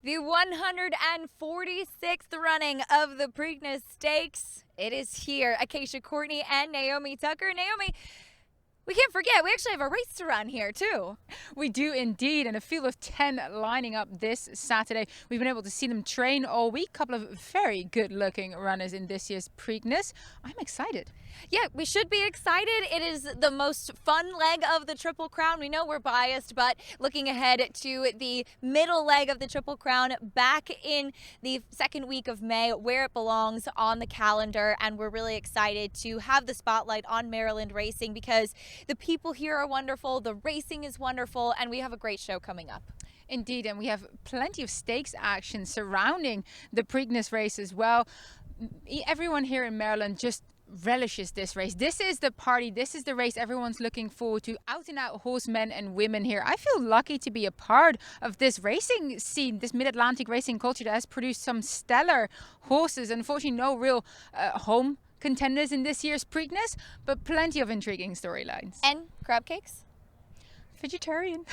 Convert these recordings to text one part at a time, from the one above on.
The 146th running of the Preakness Stakes. It is here. Acacia, Courtney, and Naomi Tukker. Naomi, we can't forget, we actually have a race to run here, too. We do indeed, and a field of 10 lining up this Saturday. We've been able to see them train all week. A couple of very good-looking runners in this year's Preakness. I'm excited. Yeah, we should be excited. It is the most fun leg of the Triple Crown. We know we're biased, but looking ahead to the middle leg of the Triple Crown back in the second week of May, where it belongs on the calendar. And we're really excited to have the spotlight on Maryland racing because the people here are wonderful, the racing is wonderful, and we have a great show coming up. Indeed, and we have plenty of stakes action surrounding the Preakness race as well. Everyone here in Maryland just relishes this race. This is the party. This is the race everyone's looking forward to. Out and out horsemen and women here. I feel lucky to be a part of this racing scene, this mid-Atlantic racing culture that has produced some stellar horses. Unfortunately, no real home contenders in this year's Preakness, but plenty of intriguing storylines. And crab cakes? Vegetarian.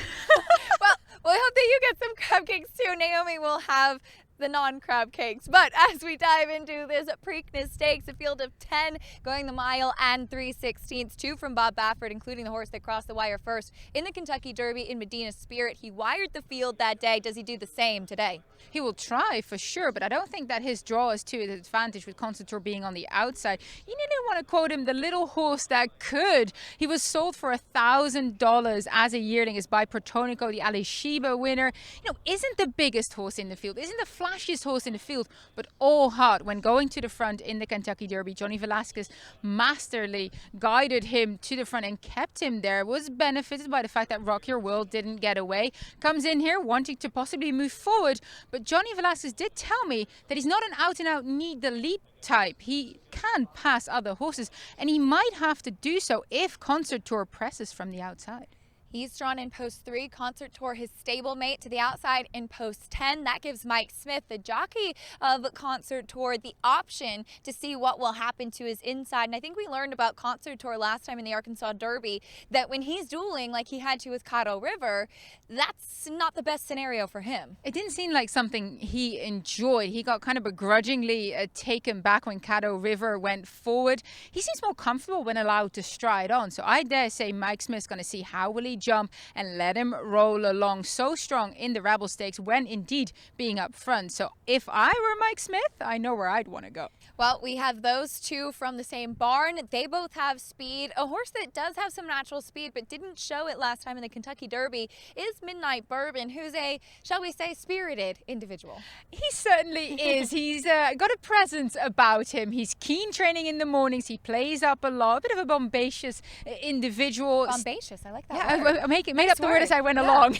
Well, we hope that you get some crab cakes too. Naomi will have the non-crab cakes. But as we dive into this Preakness Stakes, a field of 10 going the mile and 3/16, 2 from Bob Baffert, including the horse that crossed the wire first in the Kentucky Derby in Medina Spirit. He wired the field that day. Does he do the same today? He will try for sure, but I don't think that his draw is to his advantage with Concertor being on the outside. You didn't want to quote him, the little horse that could. He was sold for $1,000 as a yearling, is by Protonico, the Aliceba winner. You know, isn't the biggest horse in the field, isn't the flashiest horse in the field, but all heart when going to the front in the Kentucky Derby. Johnny Velasquez masterly guided him to the front and kept him there. Was benefited by the fact that Rock Your World didn't get away. Comes in here wanting to possibly move forward, but Johnny Velasquez did tell me that he's not an out-and-out need the lead type. He can pass other horses, and he might have to do so if Concertor presses from the outside. He's drawn in post 3, Concertor, his stablemate, to the outside in post 10. That gives Mike Smith, the jockey of Concertor, the option to see what will happen to his inside. And I think we learned about Concertor last time in the Arkansas Derby that when he's dueling like he had to with Caddo River, that's not the best scenario for him. It didn't seem like something he enjoyed. He got kind of begrudgingly taken back when Caddo River went forward. He seems more comfortable when allowed to stride on. So I dare say Mike Smith's going to see how will he jump and let him roll along so strong in the Rebel Stakes when indeed being up front. So if I were Mike Smith, I know where I'd want to go. Well, we have those two from the same barn. They both have speed. A horse that does have some natural speed but didn't show it last time in the Kentucky Derby is Midnight Bourbon, who's a, shall we say, spirited individual. He certainly is. He's got a presence about him. He's keen training in the mornings. He plays up a lot. A bit of a bombacious individual. Bombacious, I like that Yeah, word. I made up the word as I went along.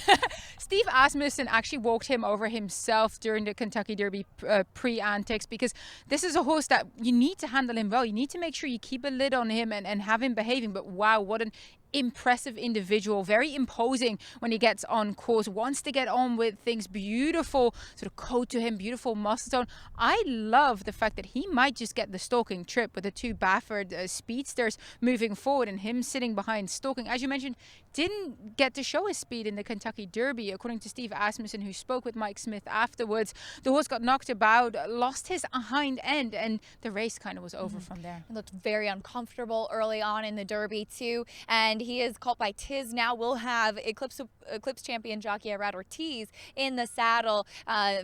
Steve Asmussen actually walked him over himself during the Kentucky Derby pre-antics, because this is a horse that you need to handle him well. You need to make sure you keep a lid on him and have him behaving. But wow, what an impressive individual, very imposing when he gets on course, wants to get on with things, beautiful sort of coat to him, beautiful muscle tone. I love the fact that he might just get the stalking trip with the two Baffert speedsters moving forward and him sitting behind stalking. As you mentioned, didn't get to show his speed in the Kentucky Derby. According to Steve Asmussen, who spoke with Mike Smith afterwards, the horse got knocked about, lost his hind end, and the race kind of was over from there. It looked very uncomfortable early on in the Derby too, and he is caught by Tiz now. We'll have Eclipse champion jockey Arad Ortiz in the saddle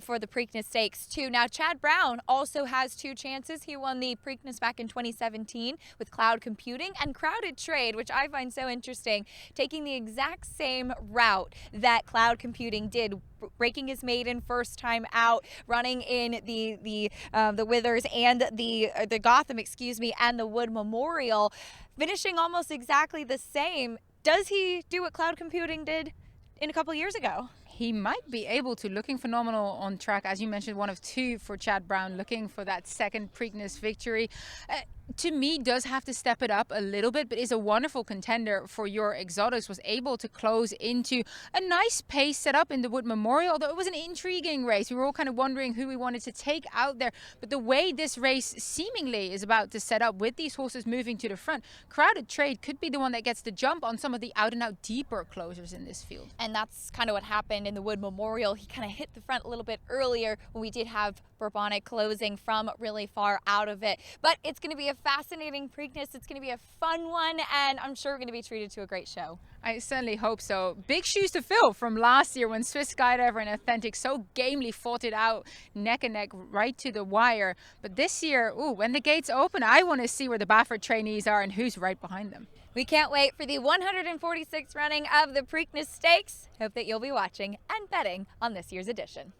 for the Preakness Stakes too. Now Chad Brown also has 2 chances. He won the Preakness back in 2017 with Cloud Computing, and Crowded Trade, which I find so interesting, taking the exact same route that Cloud Computing did, breaking his maiden first time out, running in the Withers and the Gotham, and the Wood Memorial, finishing almost exactly the same. Does he do what Cloud Computing did in a couple years ago? He might be able to. Looking phenomenal on track. As you mentioned, 1 of 2 for Chad Brown, looking for that second Preakness victory. to me, does have to step it up a little bit, but is a wonderful contender for your exotics. Was able to close into a nice pace set up in the Wood Memorial, although it was an intriguing race. We were all kind of wondering who we wanted to take out there, but the way this race seemingly is about to set up with these horses moving to the front, Crowded Trade could be the one that gets the jump on some of the out and out deeper closers in this field. And that's kind of what happened in the Wood Memorial. He kind of hit the front a little bit earlier when we did have Bourbonic closing from really far out of it. But it's going to be a fascinating Preakness. It's going to be a fun one, and I'm sure we're going to be treated to a great show. I certainly hope so. Big shoes to fill from last year when Swiss Skydiver and Authentic so gamely fought it out neck and neck right to the wire. But this year, when the gates open, I want to see where the Baffert trainees are and who's right behind them. We can't wait for the 146th running of the Preakness Stakes. Hope that you'll be watching and betting on this year's edition.